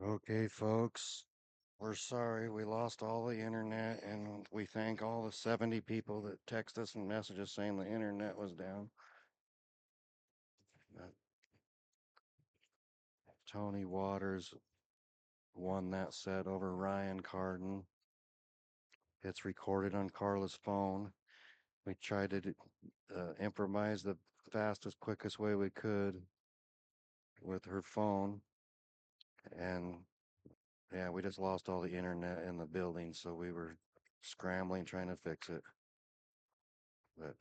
Okay, folks, we're sorry we lost all the internet, and we thank all the 70 people that text us and message us saying the internet was down. Uh, Tony Waters won that set over Ryan Carden. It's recorded on Carla's phone. We tried to improvise the fastest, quickest way we could with her phone, and yeah, we just lost all the internet in the building, so we were scrambling trying to fix it. But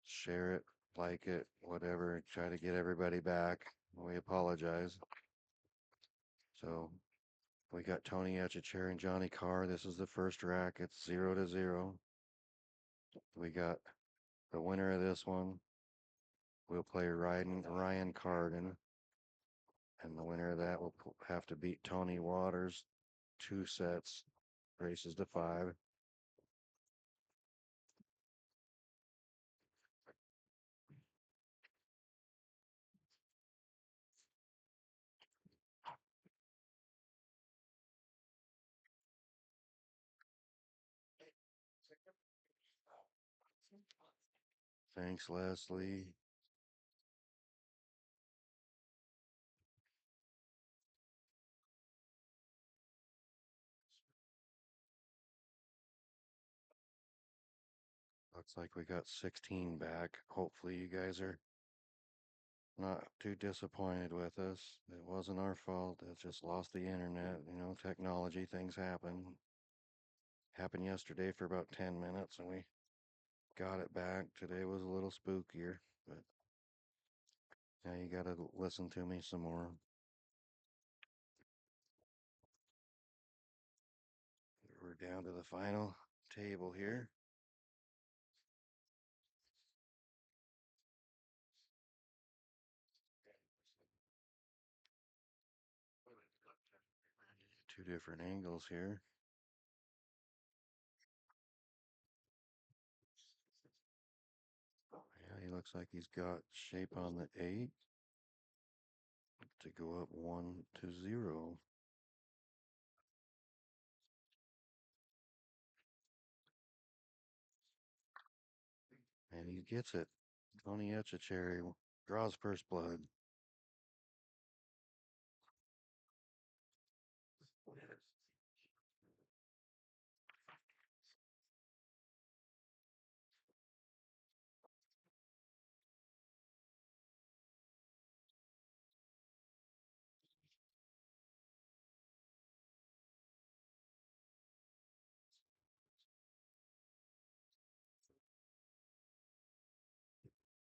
share it, like it, whatever. Try to get everybody back. We apologize. So we got Tony Etchechoury and Johnny Carr. This is the first rack. It's 0-0. We got the winner of this one. We'll play Ryan Carden, and the winner of that will have to beat Tony Waters. 2 sets, races to 5. Thanks, Leslie. Looks like we got 16 back. Hopefully, you guys are not too disappointed with us. It wasn't our fault. It just lost the internet. Technology things happen. Happened yesterday for about 10 minutes and we got it back. Today was a little spookier, but now you got to listen to me some more. We're down to the final table here. Two different angles here. Yeah, he looks like he's got shape on the 8 to go up 1-0. And he gets it. Tony Etchechoury draws first blood.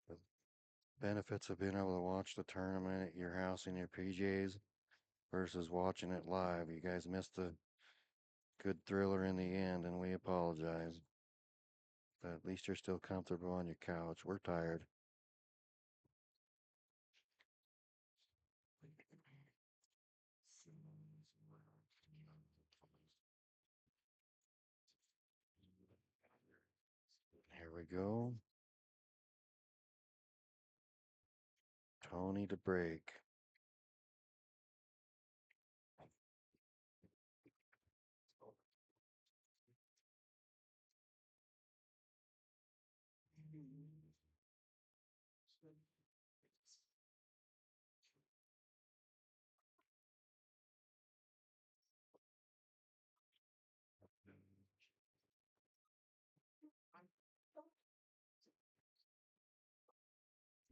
The benefits of being able to watch the tournament at your house in your PJs versus watching it live. You guys missed a good thriller in the end, and we apologize. But at least you're still comfortable on your couch. We're tired. Here we go. Tony to break.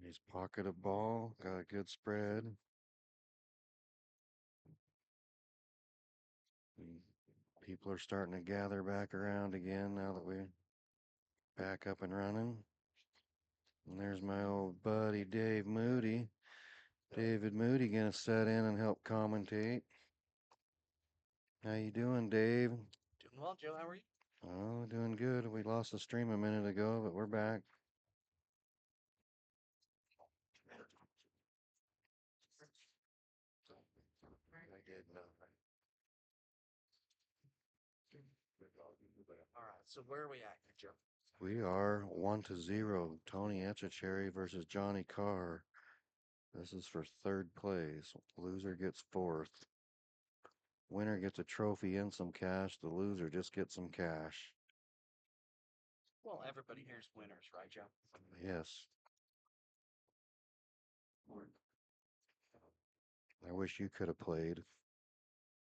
He's pocket a ball, got a good spread. People are starting to gather back around again now that we're back up and running. And there's my old buddy Dave Moody. David Moody gonna set in and help commentate. How you doing, Dave? Doing well, Joe. How are you? Oh, doing good. We lost the stream a minute ago, but we're back. I did nothing. All right. So where are we at, Joe? We are 1-0. Tony Etchechoury versus Johnny Carr. This is for third place. Loser gets fourth. Winner gets a trophy and some cash. The loser just gets some cash. Well, everybody here's winners, right, Joe? Yes. I wish you could have played.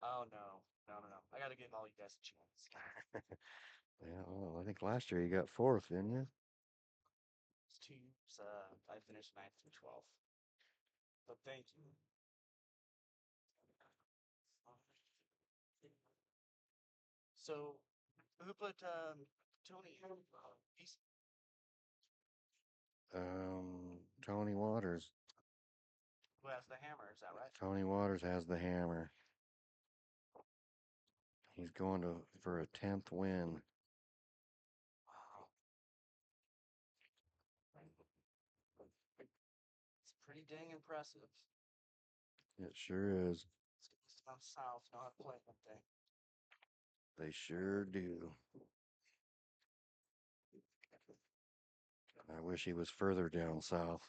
Oh, no. No. I got to give all you guys a chance. Yeah, well, I think last year you got fourth, didn't you? It's teams. I finished 9th through 12th. But thank you. So, who put Tony? He's Tony Waters. who has the hammer? Is that right? Tony Waters has the hammer. He's going to for a 10th win. Wow. It's pretty dang impressive. It sure is. It's down south, not playing one thing. They sure do. I wish he was further down south.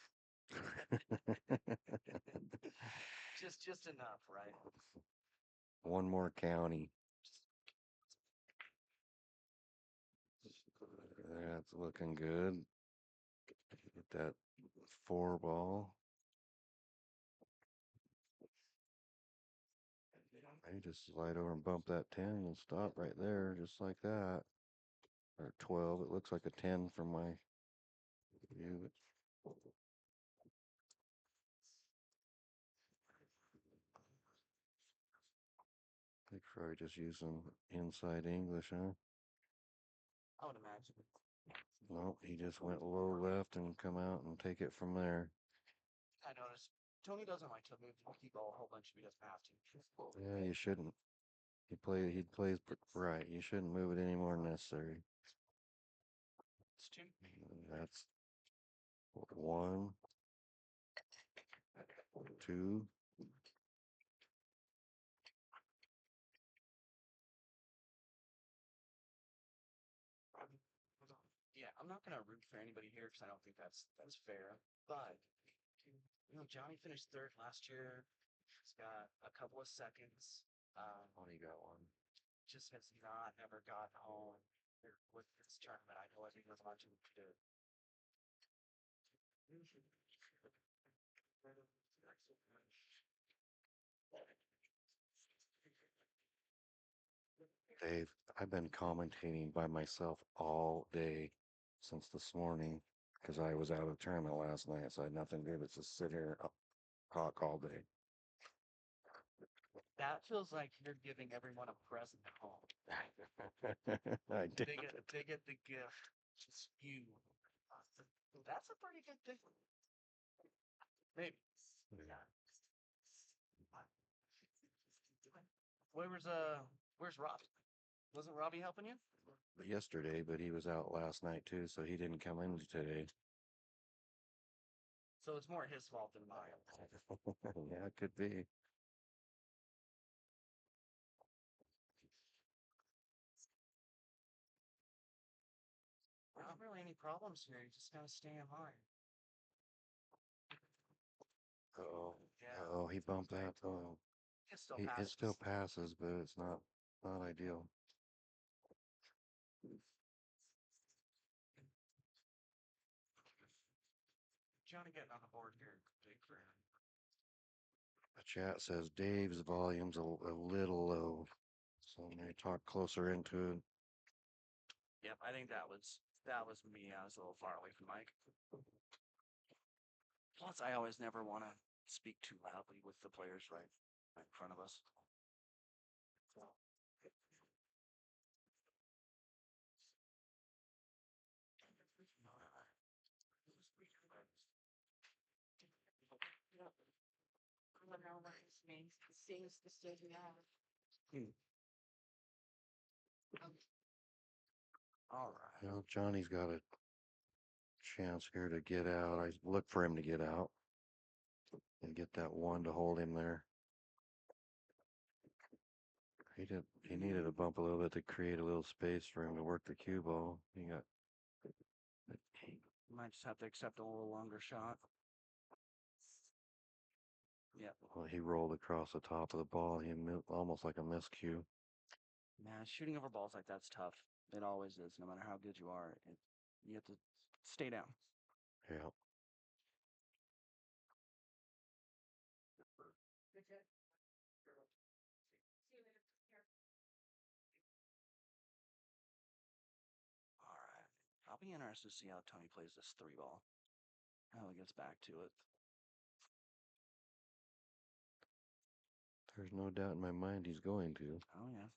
Just enough, right? One more county. That's looking good. Get that 4 ball. I just slide over and bump that 10 and stop right there, just like that. Or 12. It looks like a 10 from my view. I think probably just using inside English, huh? I would imagine. Nope, he just went low left and come out and take it from there. I noticed Tony doesn't like to move the key ball a whole bunch if he doesn't have to. Yeah, you shouldn't. He plays right. You shouldn't move it any more than necessary. It's two. That's 1, 2. Yeah, I'm not gonna root for anybody here because I don't think that's fair. But Johnny finished third last year. He's got a couple of seconds. Oh, you got one. Just has not ever gotten home with this tournament. I know I think there's much to do. Dave, I've been commentating by myself all day since this morning because I was out of the tournament last night, so I had nothing to do but just sit here and talk all day. That feels like you're giving everyone a present at home. I did. They get the gift. Just you. That's a pretty good thing. Maybe. Yeah. Where's Robbie? Wasn't Robbie helping you? Yesterday, but he was out last night too, so he didn't come in today. So it's more his fault than mine. Yeah, it could be. Not really any problems here. You just gotta stay in line. Oh, Yeah. oh, he bumped that. Oh, It still it passes. still passes, but it's not ideal. Johnny getting on the board here. Big for him. The chat says Dave's volume's a little low, so I'm gonna talk closer into it. Yep, I think that was me. I was a little far away from Mike. Plus, I always never want to speak too loudly with the players right in front of us. So. All right. You know, Johnny's got a chance here to get out. I look for him to get out and get that 1 to hold him there. He needed a bump a little bit to create a little space for him to work the cue ball. He got. You might just have to accept a little longer shot. Yeah. Well, he rolled across the top of the ball. Almost like a miscue. Man, shooting over balls like that's tough. It always is, no matter how good you are. You have to stay down. Yeah. All right. I'll be interested to see how Tony plays this three ball. How he gets back to it. There's no doubt in my mind he's going to. Oh, yeah.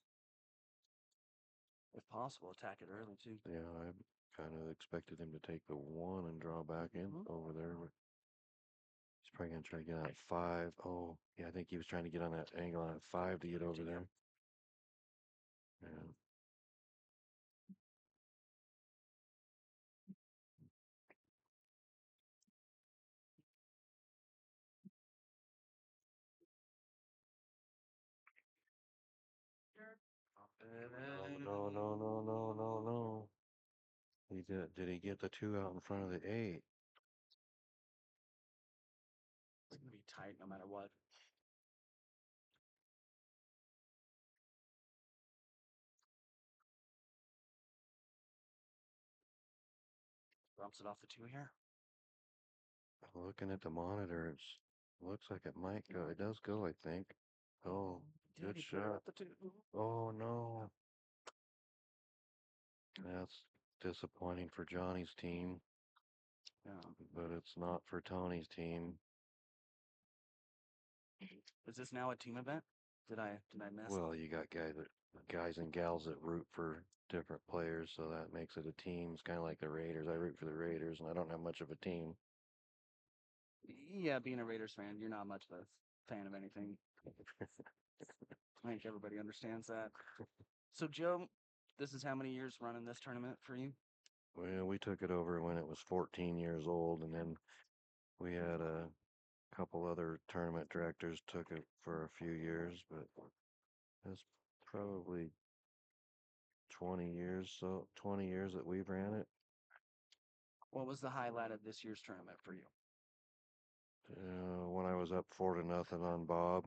If possible, attack it early, too. Yeah, I kind of expected him to take the one and draw back in over there. But he's probably going to try to get on at 5. Oh, yeah, I think he was trying to get on that angle on 5 to get over there. Yeah. No, no, no, no, no, no. Did he get the 2 out in front of the 8? It's going to be tight no matter what. Bumps it off the 2 here. Looking at the monitor, it looks like it might go. It does go, I think. Oh, good shot. Oh, no. That's disappointing for Johnny's team. Yeah. But it's not for Tony's team. Is this now a team event? Did I miss? Well, you got guys and gals that root for different players, so that makes it a team. It's kind of like the Raiders. I root for the Raiders, and I don't have much of a team. Yeah, being a Raiders fan, you're not much of a fan of anything. I think everybody understands that. So, Joe, this is how many years running this tournament for you? Well, we took it over when it was 14 years old, and then we had a couple other tournament directors took it for a few years, but it's probably 20 years. So 20 years that we've ran it. What was the highlight of this year's tournament for you? When I was up 4-0 on Bob.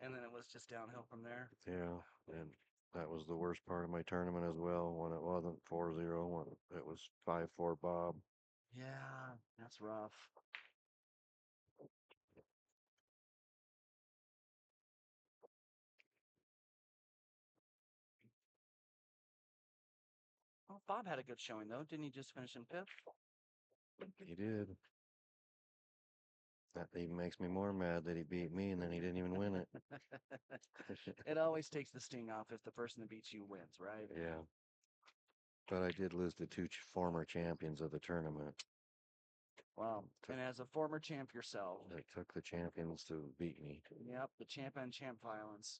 And then it was just downhill from there. Yeah, and that was the worst part of my tournament as well. When it wasn't 4-0, when it was 5-4 Bob. Yeah, that's rough. Well, Bob had a good showing though. Didn't he just finish in 5th? He did. That even makes me more mad that he beat me and then he didn't even win it. It always takes the sting off if the person that beats you wins, right? Yeah. But I did lose to 2 former champions of the tournament. Wow. And as a former champ yourself. It took the champions to beat me. Yep, the champ and champ violence.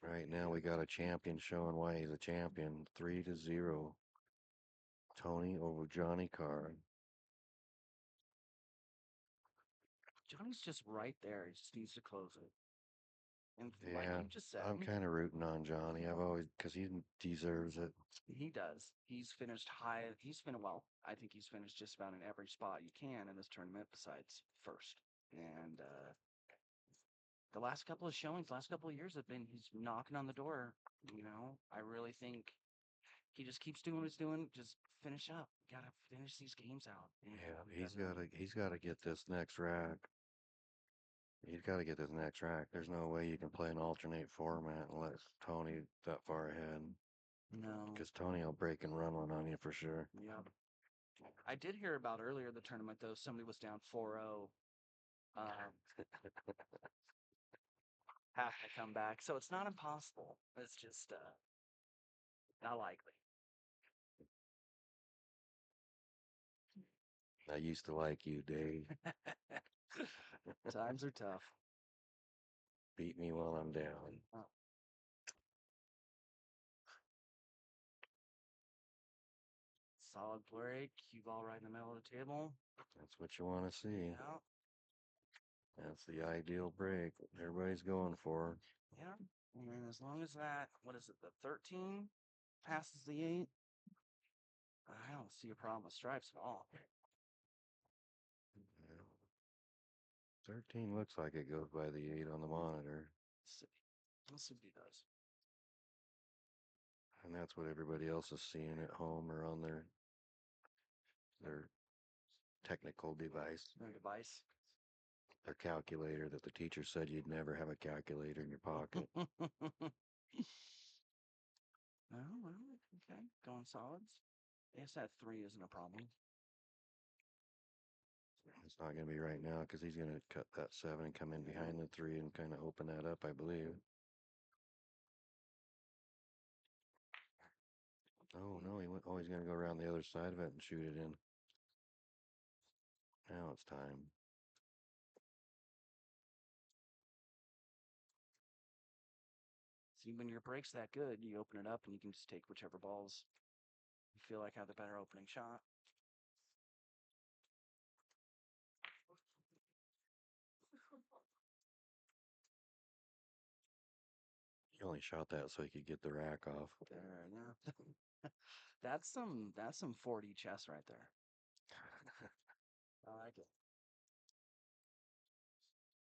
Right now we got a champion showing why he's a champion. 3-0. Tony over Johnny Carr. Johnny's just right there. He just needs to close it. And Yeah, like you just said, I'm kind of rooting on Johnny. Because he deserves it. he does. He's finished high. Well, I think he's finished just about in every spot you can in this tournament besides first. And the last couple of showings, last couple of years he's knocking on the door. I really think he just keeps doing what he's doing. Just finish up. Gotta finish these games out. Yeah, he's gotta get this next rack. He's got to get this next rack. There's no way you can play an alternate format and let Tony that far ahead. No. Because Tony will break and run one on you for sure. Yeah. I did hear about earlier in the tournament, though, somebody was down 4-0. Have to come back. So it's not impossible. It's just not likely. I used to like you, Dave. Times are tough. Beat me while I'm down. Oh. Solid break. Cue ball right in the middle of the table. That's what you want to see. Yeah. That's the ideal break. Everybody's going for. Yeah. And as long as that, what is it, the 13 passes the 8, I don't see a problem with stripes at all. 13 looks like it goes by the 8 on the monitor. Let's see. Let's see what he does. And that's what everybody else is seeing at home or on their technical device, No device. their calculator that the teacher said you'd never have a calculator in your pocket. Well, okay. Going solids. I guess that 3 isn't a problem. It's not going to be right now because he's going to cut that 7 and come in behind the 3 and kind of open that up, I believe. Oh, no, he's going to go around the other side of it and shoot it in. Now it's time. See, when your break's that good, you open it up and you can just take whichever balls you feel like have the better opening shot. He only shot that so he could get the rack off. There, yeah. That's some 4D chess right there. I like it.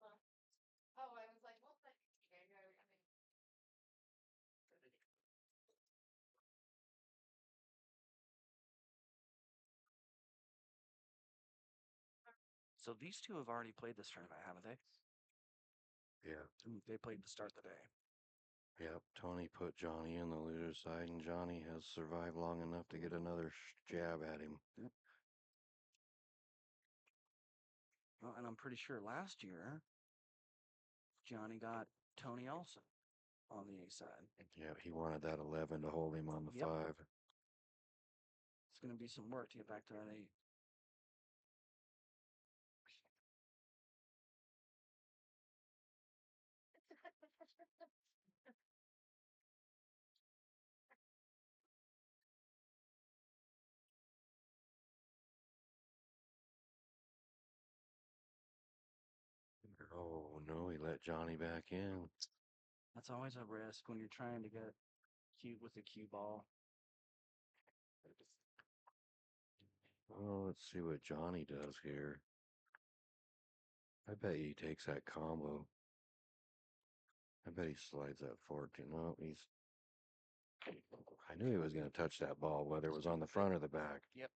Oh, I was like, well, thank you. So these two have already played this tournament, haven't they? Yeah. They played to start the day. Yep. Tony put Johnny in the loser's side, and Johnny has survived long enough to get another jab at him. Yep. Well, and I'm pretty sure last year, Johnny got Tony also on the A side. Yeah, he wanted that 11 to hold him on the Yep. 5. It's going to be some work to get back to that 8. Oh, no, he let Johnny back in. That's always a risk when you're trying to get cute with the cue ball. Well, let's see what Johnny does here. I bet he takes that combo. I bet he slides that 14. No, I knew he was going to touch that ball, whether it was on the front or the back. Yep.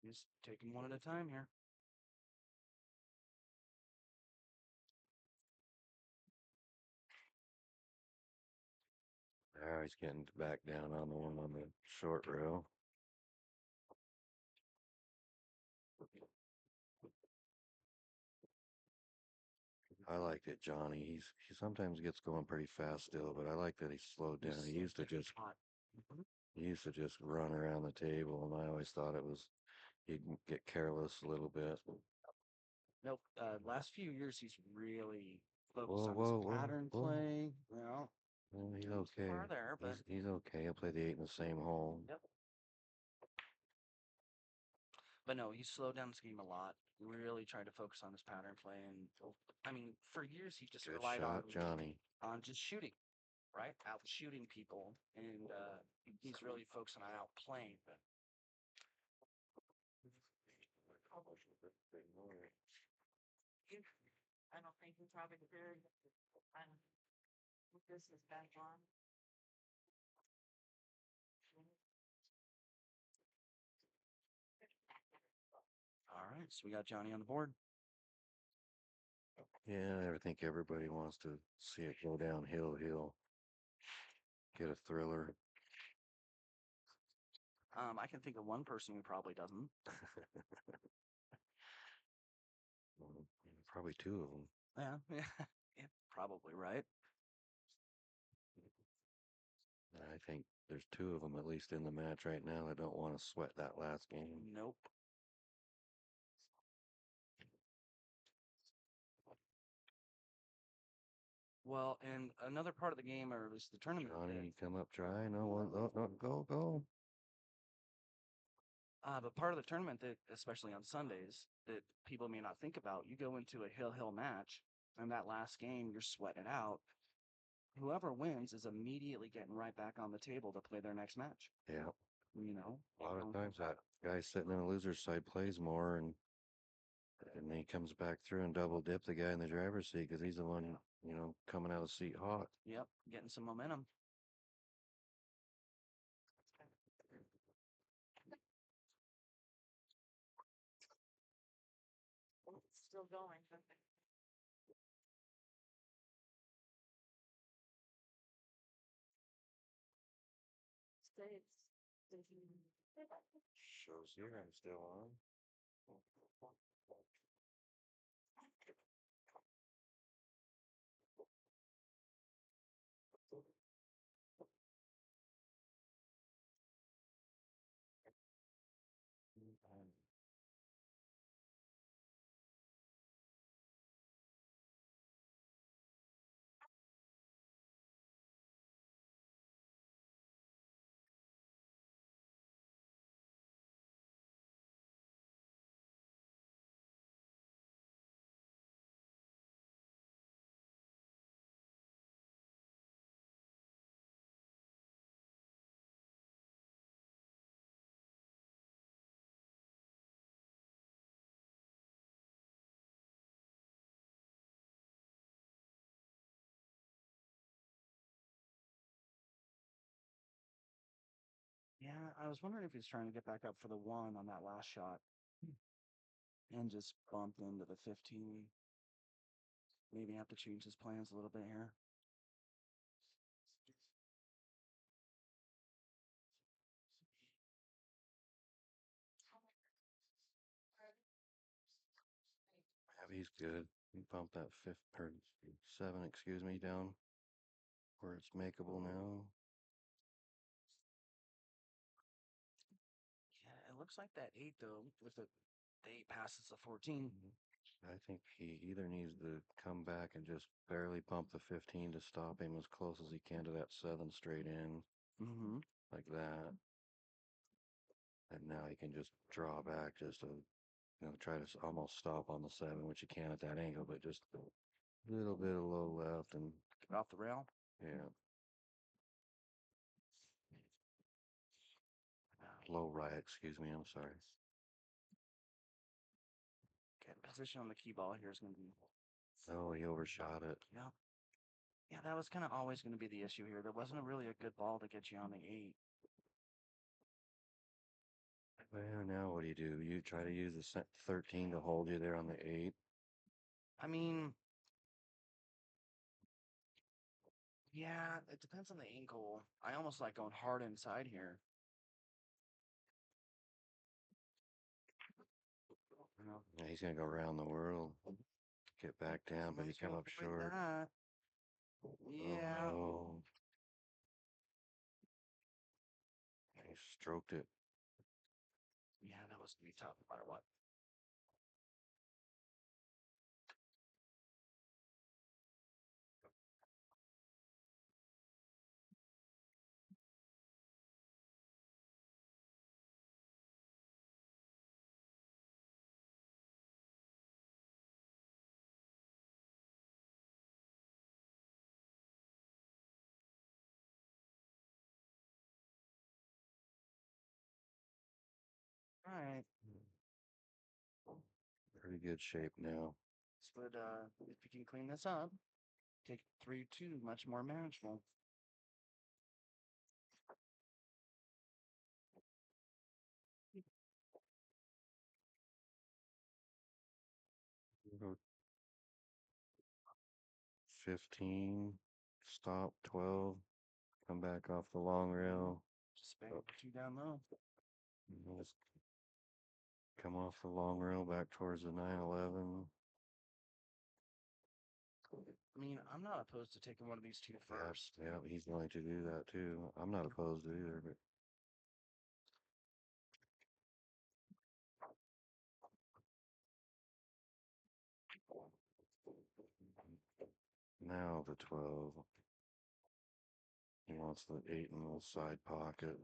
Just take them one at a time here. Now he's getting back down on the one on the short rail. I liked it, Johnny. He sometimes gets going pretty fast still, but I like that he slowed down. He used to just run around the table, and I always thought he'd get careless a little bit. Nope. Last few years, he's really focused Whoa, on whoa, his whoa, pattern whoa. play. Well, He's not too okay. far there, but He's okay. He'll play the 8 in the same hole. yep. But no, he slowed down his game a lot. Really tried to focus on his pattern play, and I mean, for years he just Good relied shot, Johnny. on just shooting, right? Out shooting people, and he's really focused on outplaying them. I don't think we probably heard. This is back on. All right, so we got Johnny on the board. Yeah, I think everybody wants to see it go downhill. He'll get a thriller. I can think of one person who probably doesn't. Probably 2 of them. Yeah, yeah, probably right. I think there's 2 of them at least in the match right now that don't want to sweat that last game. Nope. Well, and another part of the game, or at least the tournament. Johnny, come up, try. No one, no, go. But part of the tournament that, especially on Sundays, that people may not think about, you go into a hill match, and that last game, you're sweating it out. whoever wins is immediately getting right back on the table to play their next match. Yeah. You know, A lot of Um, times that guy sitting in the loser's side plays more and then he comes back through and double dip the guy in the driver's seat because he's the one, coming out of the seat hot. Yep, getting some momentum. It's still going. States. Shows here I'm still on. Yeah, I was wondering if he's trying to get back up for the one on that last shot and just bumped into the 15. Maybe have to change his plans a little bit here. Yeah, he's good. He bumped that fifth or seven, excuse me, down where it's makeable now. Yeah, it looks like that 8, though, with the 8 passes the 14. I think he either needs to come back and just barely pump the 15 to stop him as close as he can to that 7 straight in, Mm-hmm. like that. And now he can just draw back just to, try to almost stop on the 7, which he can at that angle, but just a little bit of low left and, Get off the rail. yeah, low right, excuse me, I'm sorry. Okay, position on the key ball here is going to be. Oh, he overshot it. Yeah. Yeah, that was kind of always going to be the issue here. There wasn't really a good ball to get you on the 8. Well, now what do? You try to use the 13 to hold you there on the 8. I mean, yeah, it depends on the angle. I almost like going hard inside here. You know, Yeah, he's going to go around the world, get back down, but he might as come well up avoid short. that. Yeah. Oh, no. He stroked it. Yeah, that was going to be tough no matter what. All right. Pretty good shape now. But if you can clean this up, take 3-2, much more manageable. Go 15, stop 12, come back off the long rail. Just bang 2 down low. Just come off the long rail back towards the 911. I mean, I'm not opposed to taking one of these 2 first. Yeah, he's going to do that too. I'm not opposed to either, but now the 12. He wants the 8 in the side pocket.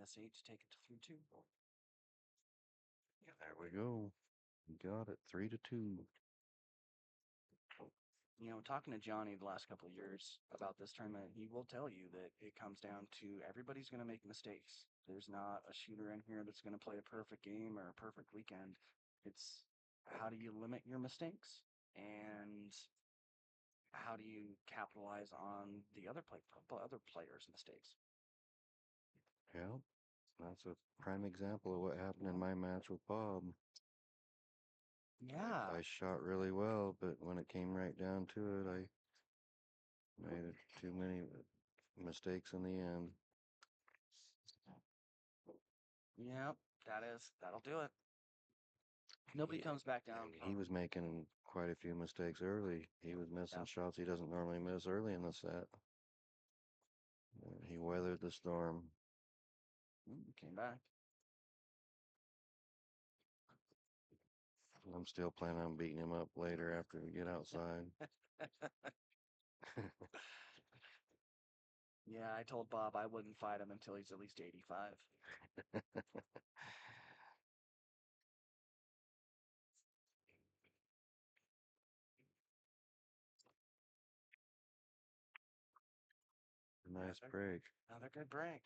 this 8 to take it to 3-2. There we go. Got it. 3-2. You know, talking to Johnny the last couple of years about this tournament, he will tell you that it comes down to everybody's going to make mistakes. There's not a shooter in here that's going to play a perfect game or a perfect weekend. It's how do you limit your mistakes and how do you capitalize on the other players' mistakes? Yeah, that's a prime example of what happened in my match with Bob. Yeah. I shot really well, but when it came right down to it, I made too many mistakes in the end. Yep, that'll do it. Nobody Yeah, comes back down. and he was making quite a few mistakes early. He was missing shots he doesn't normally miss early in the set. He weathered the storm. Came back. I'm still planning on beating him up later after we get outside. Yeah, I told Bob I wouldn't fight him until he's at least 85. Nice break. Another good break.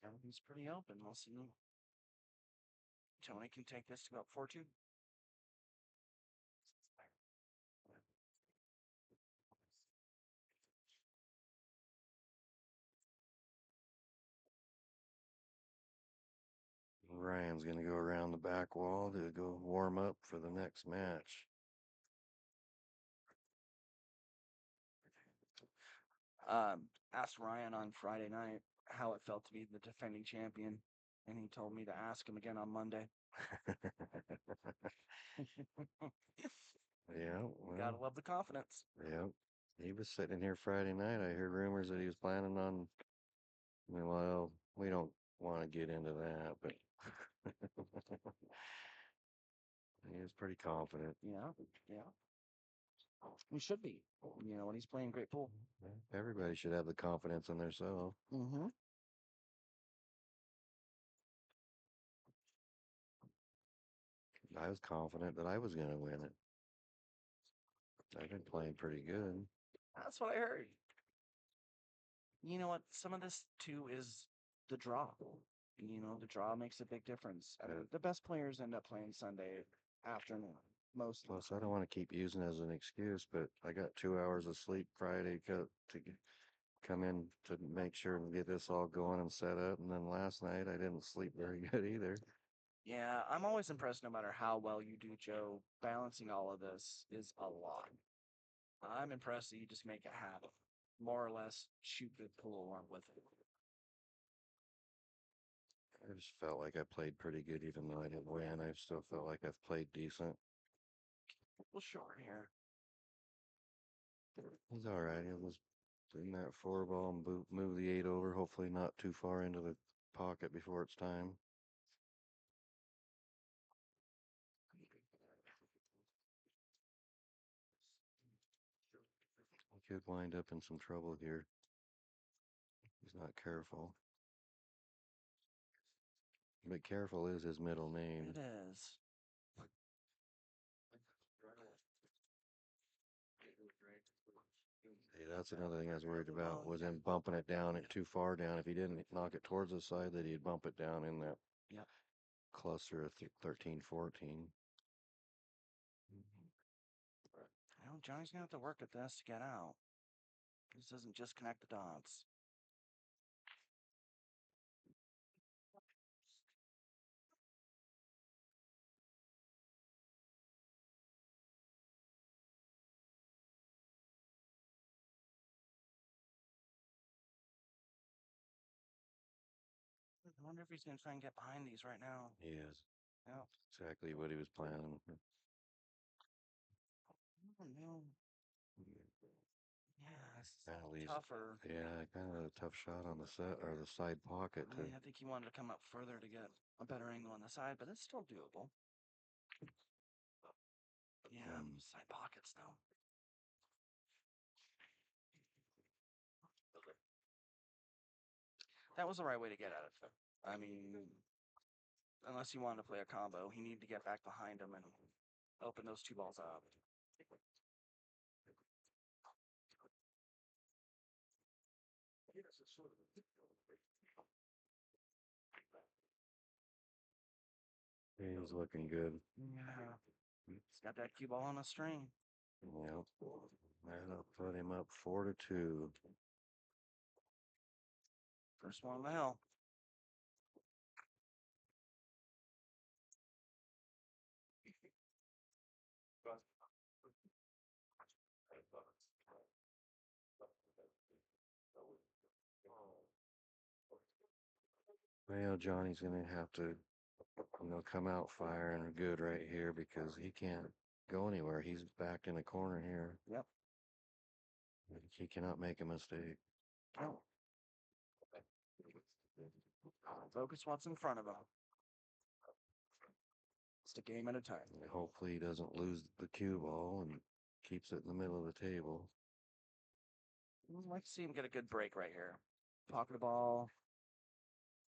Everything's pretty open. We'll see. Tony can take this to about 4-2. Ryan's going to go around the back wall to go warm up for the next match. Asked Ryan on Friday night how it felt to be the defending champion, and he told me to ask him again on Monday. Yeah, well, Gotta love the confidence. yeah. He was sitting here Friday night. I heard rumors that he was planning on. Well, we don't want to get into that, but he is pretty confident. Yeah. He should be. You know, when he's playing great pool. Everybody should have the confidence in themselves. Mm-hmm. I was confident that I was going to win it. I've been playing pretty good. That's what I heard. You know what? Some of this, too, is the draw. You know, the draw makes a big difference. The best players end up playing Sunday afternoon, mostly. Plus, I don't want to keep using it as an excuse, but I got 2 hours of sleep Friday to come in to make sure and get this all going and set up. And then last night, I didn't sleep very good either. Yeah, I'm always impressed no matter how well you do, Joe. Balancing all of this is a lot. I'm impressed that you just make it happen. More or less, shoot good pool along with it. I just felt like I played pretty good, even though I didn't win. I still felt like I've played decent. Well, short here. It's all right. It was in that 4 ball and move the 8 over. Hopefully, not too far into the pocket before it's time. He could wind up in some trouble here. He's not careful. But careful is his middle name. It is. Hey, that's another thing I was worried about was him bumping it down too far down. If he didn't knock it towards the side, that he'd bump it down in that cluster of 13, 14. I know Johnny's gonna have to work at this to get out. This doesn't just connect the dots. I wonder if he's gonna try and get behind these right now. He is. Yeah. Exactly what he was planning. Oh, no. Yeah, it's Leaves, tougher. yeah, kind of a tough shot on the set or the side pocket. I think he wanted to come up further to get a better angle on the side, but it's still doable. Yeah, side pockets though. That was the right way to get at it. I mean, unless he wanted to play a combo, he needed to get back behind him and open those two balls up. He's looking good. Yeah. He's got that cue ball on a string. Yep. That'll put him up 4-2. First one on the hill. Well, Johnny's gonna have to, come out firing good right here because he can't go anywhere. He's backed in a corner here. Yep. He cannot make a mistake. No. Focus what's in front of him. It's a game at a time. Hopefully he doesn't lose the cue ball and keeps it in the middle of the table. I'd like to see him get a good break right here. Pocket the ball.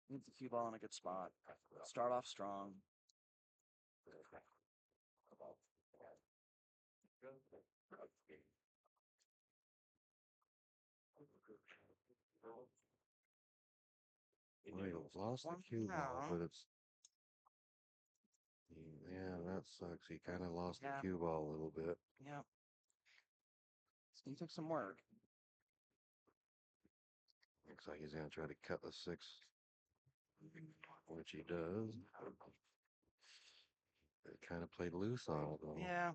Needs the cue ball in a good spot. Start off strong. Well, he lost the cue ball, but it's... Yeah, that sucks. He kind of lost the cue ball a little bit. Yeah. He took some work. Looks like he's going to try to cut the 6, which he does. It kind of played loose on it, though. Yeah.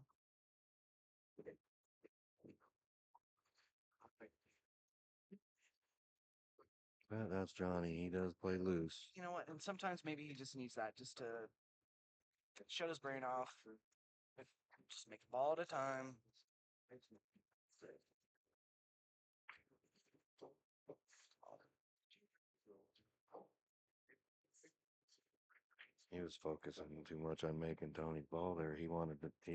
That's Johnny. He does play loose. You know what? And sometimes maybe he just needs that just to shut his brain off. Just make a ball at a time. He was focusing too much on making Tony's ball there. He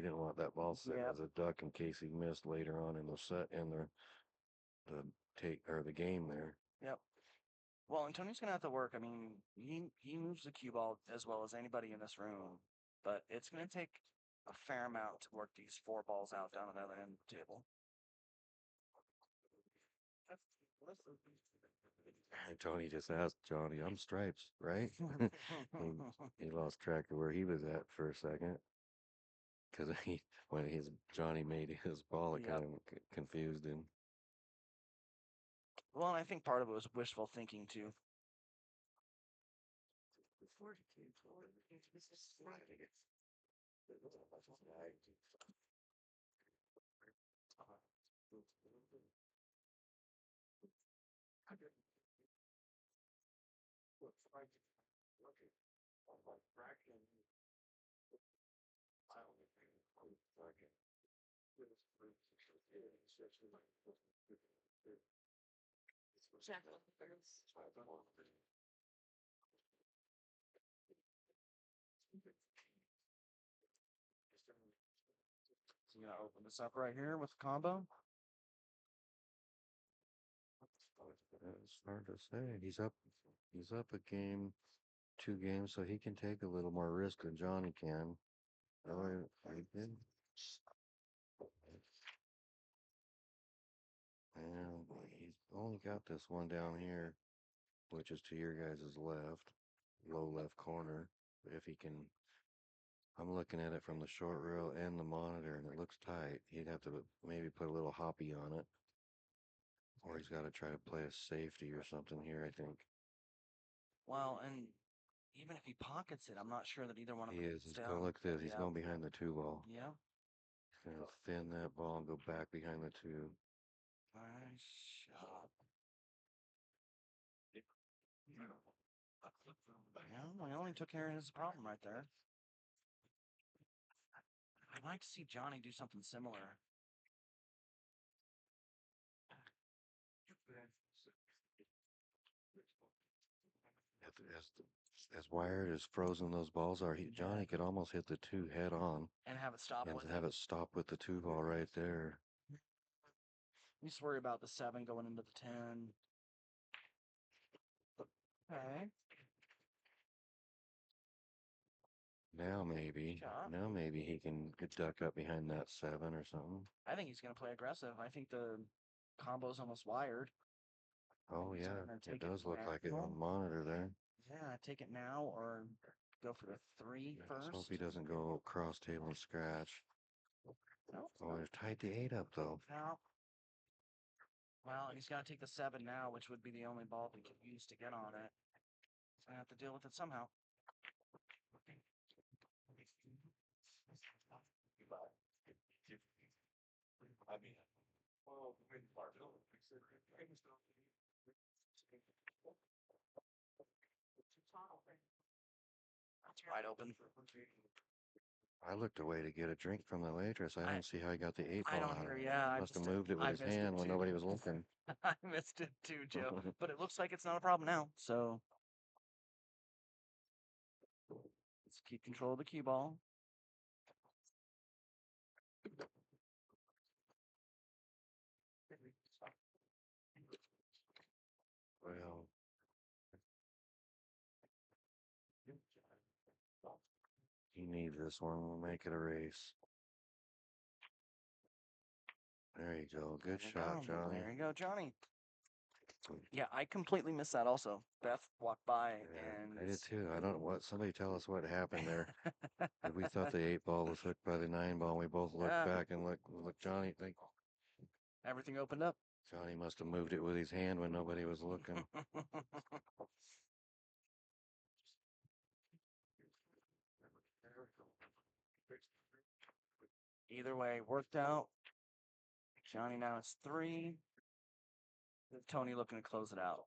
didn't want that ball sitting as a duck in case he missed later on in the set in the game there. Yep. Well, and Tony's gonna have to work. I mean, he moves the cue ball as well as anybody in this room, but it's gonna take a fair amount to work these 4 balls out down at the other end of the table. And Tony just asked Johnny, "I'm stripes, right?" he lost track of where he was at for a second because when Johnny made his ball, it kind of confused him. Well, and I think part of it was wishful thinking too. So you gonna open this up right here with the combo? It's hard to say. He's up a game, 2 games, so he can take a little more risk than Johnny can. Oh, he did. And he's only got this one down here, which is to your guys' left, low left corner. If he can, I'm looking at it from the short rail and the monitor, and it looks tight. He'd have to maybe put a little hoppy on it. Or he's got to try to play a safety or something here, I think. Well, and even if he pockets it, I'm not sure that either one of them He is. He's going to look at this. He's going behind the 2 ball. Yeah. He's going to thin that ball and go back behind the 2. Nice shot. Yeah, we only took care of his problem right there. I'd like to see Johnny do something similar. As wired as frozen those balls are, Johnny could almost hit the 2 head on and have it stop and with have it stop with the 2 ball right there. You just worry about the 7 going into the 10. Okay. Shot. Now maybe he can get duck up behind that 7 or something. I think he's going to play aggressive. I think the combo's almost wired. Oh So I'm yeah, gonna it take does look like it now. on the monitor there. Yeah, take it now or go for the 3 Let's hope first. he doesn't go cross table and scratch. Nope. Oh, he's tied the 8 up though. No. Well, he's got to take the 7 now, which would be the only ball we could use to get on it. So I have to deal with it somehow. That's wide open. I looked away to get a drink from the waitress. I don't see how he got the 8 I ball don't out. hear. Yeah, I Must have missed it. moved it with I his missed it hand when too. nobody was looking. I missed it too, Joe. But it looks like it's not a problem now. So let's keep control of the cue ball. Well, he needs this one. We'll make it a race. There you go. Good There we shot, go. Johnny. There you go, Johnny. Yeah, I completely missed that also. Beth walked by Yeah, and I did too. I don't know what. Somebody tell us what happened there. We thought the 8 ball was hooked by the 9 ball. And we both looked Yeah. back and look. Johnny. Think Everything opened up. Johnny must have moved it with his hand when nobody was looking. Either way, worked out. Johnny now it's 3. Tony looking to close it out.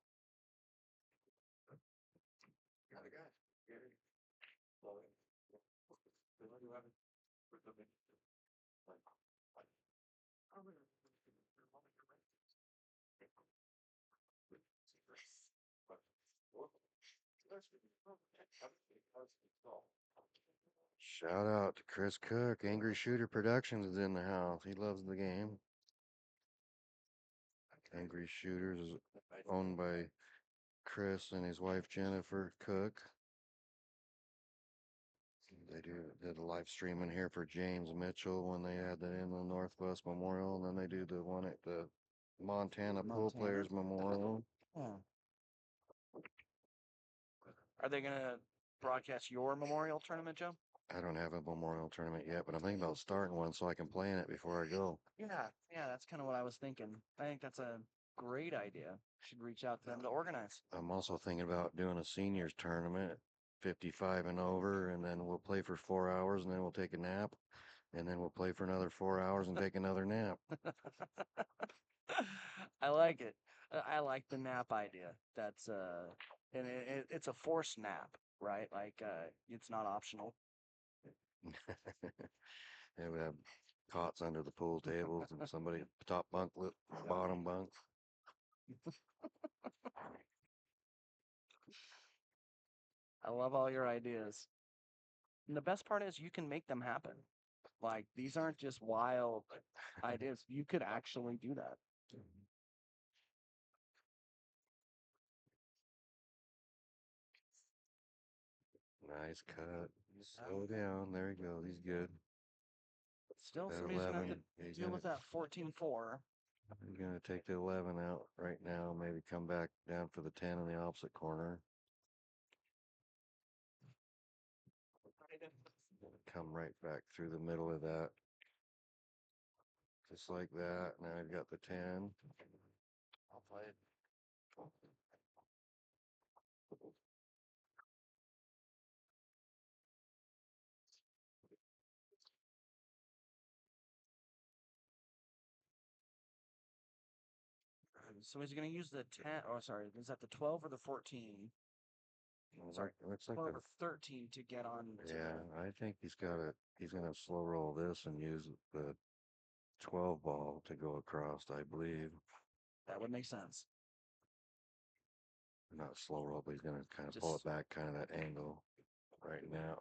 Shout out to Chris Cook. Angry Shooter Productions is in the house. He loves the game. Angry Shooters is owned by Chris and his wife Jennifer Cook. They did a live streaming here for James Mitchell when they had that in the Northwest Memorial, and then they do the one at the Montana Pool Players Memorial. Yeah. Are they gonna broadcast your memorial tournament, Joe? I don't have a memorial tournament yet, but I'm thinking about starting one so I can play in it before I go. Yeah, that's kind of what I was thinking. I think that's a great idea. Should reach out to them to organize. I'm also thinking about doing a seniors tournament, 55 and over, and then we'll play for 4 hours, and then we'll take a nap, and then we'll play for another 4 hours and take another nap. I like it. I like the nap idea. That's and it's a forced nap, right? Like it's not optional. They would have cots under the pool tables and somebody top bunk, bottom bunk. I love all your ideas. And the best part is you can make them happen. Like these aren't just wild ideas. You could actually do that. Nice cut. Slow down. There you go. He's good. Still, That somebody's gonna have 11. to He's deal gonna, with that 14-4. he's gonna take the 11 out right now. Maybe come back down for the 10 in the opposite corner. Come right back through the middle of that. Just like that. Now I've got the 10. I'll play it. So is he going to use the 10? Oh, sorry. Is that the 12 or the 14? Sorry, Looks like 12 the or 13 to get on. To Yeah, I think he's gonna slow roll this and use the 12 ball to go across, I believe. That would make sense. Not slow roll, but he's gonna kind of pull it back kind of that angle right now.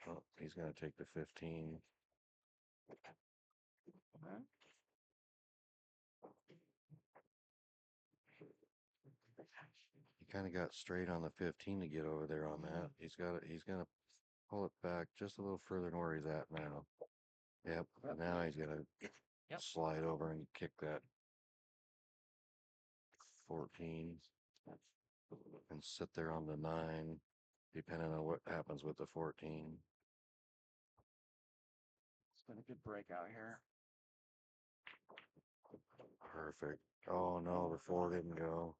Oh, he's gonna take the 15. Okay. kind of got straight on the 15 to get over there on that. He's got it. He's gonna pull it back just a little further than where he's at now. Yep. Yep. Now he's gonna Yep. slide over and kick that 14 and sit there on the 9, depending on what happens with the 14. It's been a good breakout here. Perfect. Oh no, the 4 didn't go.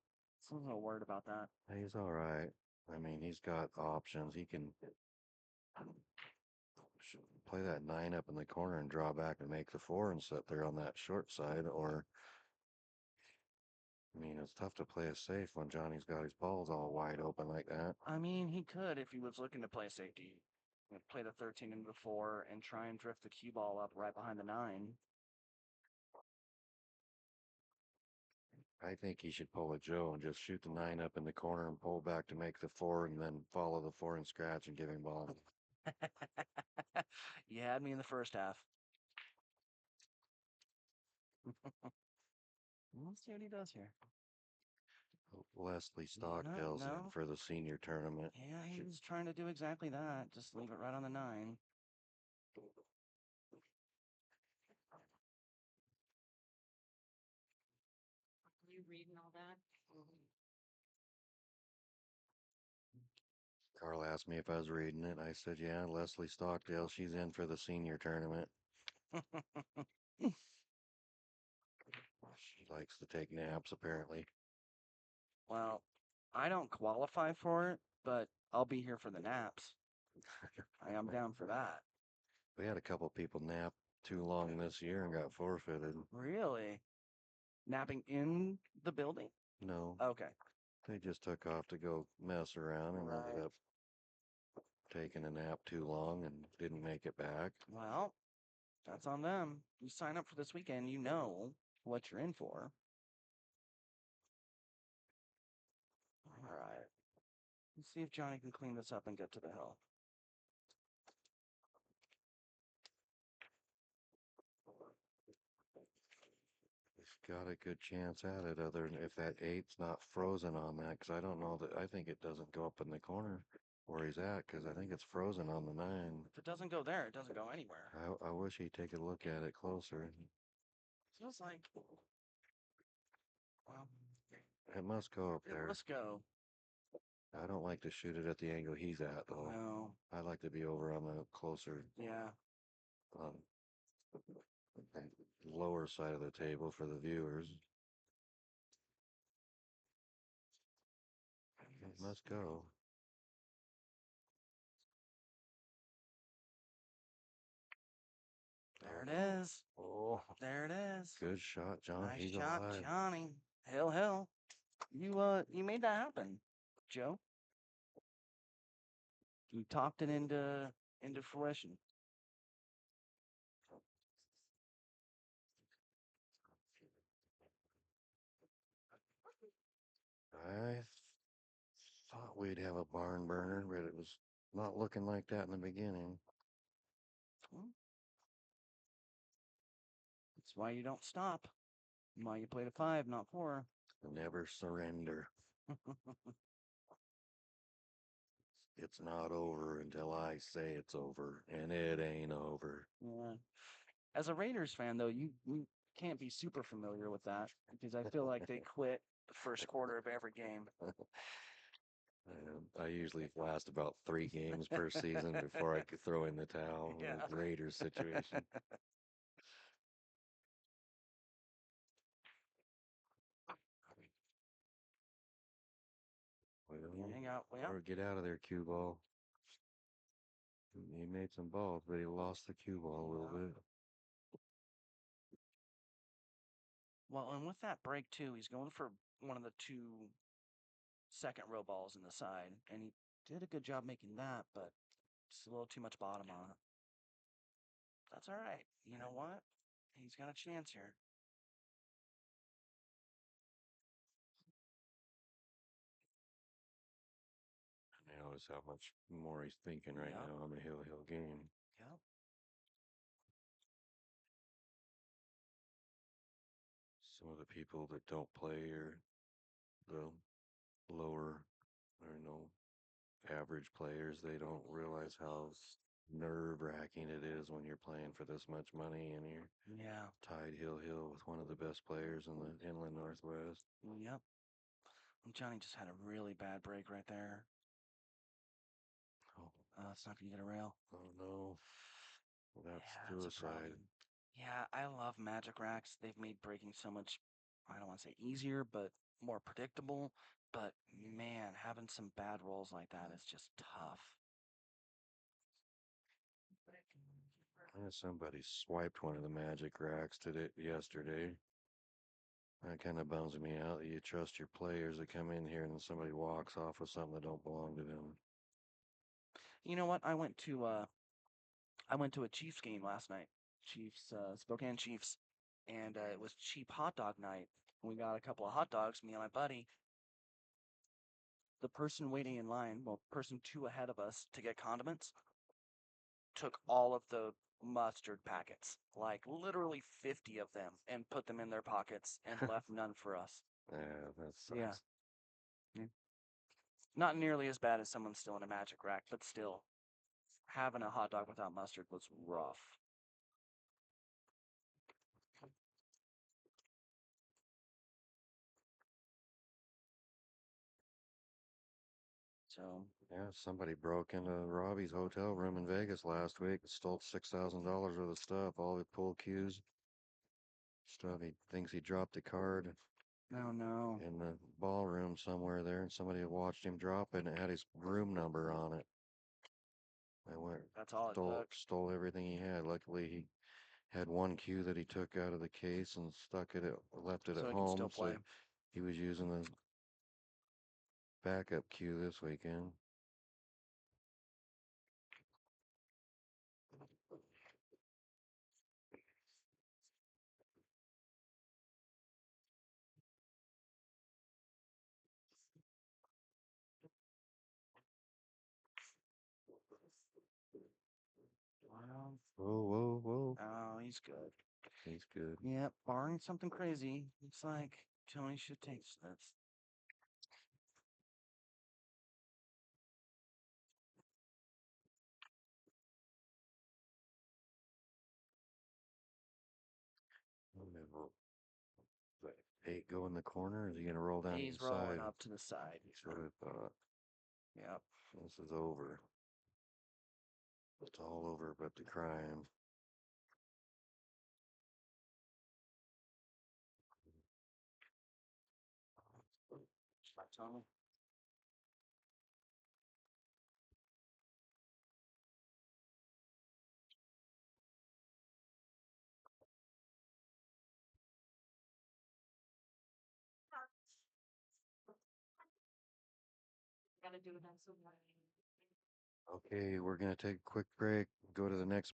I'm a little worried about that. He's all right. I mean, he's got options. He can play that 9 up in the corner and draw back and make the 4 and sit there on that short side. Or, I mean, it's tough to play it safe when Johnny's got his balls all wide open like that. I mean, he could if he was looking to play safety. Play the 13 into the 4 and try and drift the cue ball up right behind the 9. I think he should pull a Joe and just shoot the 9 up in the corner and pull back to make the 4 and then follow the 4 and scratch and give him ball. You had me in the first half. Let's see what he does here. Leslie Stockdale's no. in for the senior tournament. Yeah, he was trying to do exactly that. Just leave it right on the 9. Are you reading all that? Carl asked me if I was reading it. I said, yeah, Leslie Stockdale, she's in for the senior tournament. She likes to take naps, apparently. Well, I don't qualify for it, but I'll be here for the naps. I am down for that. We had a couple people nap too long this year and got forfeited. Really? Napping in the building? No, Okay. they just took off to go mess around and ended Right. up taking a nap too long and didn't make it back. Well, that's on them. You sign up for this weekend, you know what you're in for. All right. Let's see if Johnny can clean this up and get to the hill. He's got a good chance at it, other than if that 8's not frozen on that, because I don't know that. I think it doesn't go up in the corner where he's at, because I think it's frozen on the 9. If it doesn't go there, it doesn't go anywhere. I wish he'd take a look at it closer. Feels like, well, It must go up it there. must go. I don't like to shoot it at the angle he's at, though. No. I like to be over on the closer, Yeah. lower side of the table for the viewers. It must go. There it is. Oh, There it is. good shot, John. Nice He's shot, alive. Johnny. Hill. You made that happen, Joe. You talked it into fruition. I thought we'd have a barn burner, but it was not looking like that in the beginning. That's why you don't stop. Why you play to 5, not 4. Never surrender. It's not over until I say it's over, and it ain't over. Yeah. As a Raiders fan, though, you can't be super familiar with that because I feel like they quit the first quarter of every game. I usually last about 3 games per season before I could throw in the towel in Yeah. a Raiders situation. Or get out of there, cue ball. He made some balls, but he lost the cue ball a little bit. Well, and with that break, too, he's going for one of the 2 second row balls in the side, and he did a good job making that, but just a little too much bottom on it. That's all right. You know what? He's got a chance here. Notice how much more he's thinking right now on the Hill game. Yep. Some of the people that don't play or the lower or average players, they don't realize how nerve wracking it is when you're playing for this much money and you're Yeah. tied heel with one of the best players in the inland Northwest. Yep. Johnny just had a really bad break right there. Oh, It's not gonna get a rail. oh no. Well, that's Yeah, that's a suicide. problem. Yeah, I love Magic Racks. They've made breaking so much, I don't want to say easier, but more predictable. But man, having some bad rolls like that is just tough. Yeah, somebody swiped one of the magic racks yesterday. That kind of bums me out that you trust your players to come in here and then somebody walks off with something that don't belong to them. You know what? I went to a Chiefs game last night. Chiefs, Spokane Chiefs, and it was cheap hot dog night. We got a couple of hot dogs, me and my buddy. The person waiting in line, well, person two ahead of us to get condiments, took all of the mustard packets, like literally 50 of them, and put them in their pockets and left none for us. Yeah, that sucks. Yeah. Not nearly as bad as someone stealing a magic rack, but still, having a hot dog without mustard was rough. So Yeah, somebody broke into Robbie's hotel room in Vegas last week and stole $6,000 worth of stuff, all the pool cues, stuff. He thinks he dropped a card no, no. in the ballroom somewhere there, and somebody had watched him drop it, and it had his room number on it. I went, That's all it took. stole everything he had. Luckily, he had one cue that he took out of the case and left it So at he can home. still play. So he was using the backup cue this weekend. Well, Whoa. oh, he's good. He's good. Yep, barring something crazy, it's like Tony should take this. Let Tate go in the corner? Or is he going to roll down He's to the side? rolling up to the side. That's what I thought. Yep. This is over. It's all over but the crime. My Tony. Gotta do it on some. Okay, we're going to take a quick break, go to the next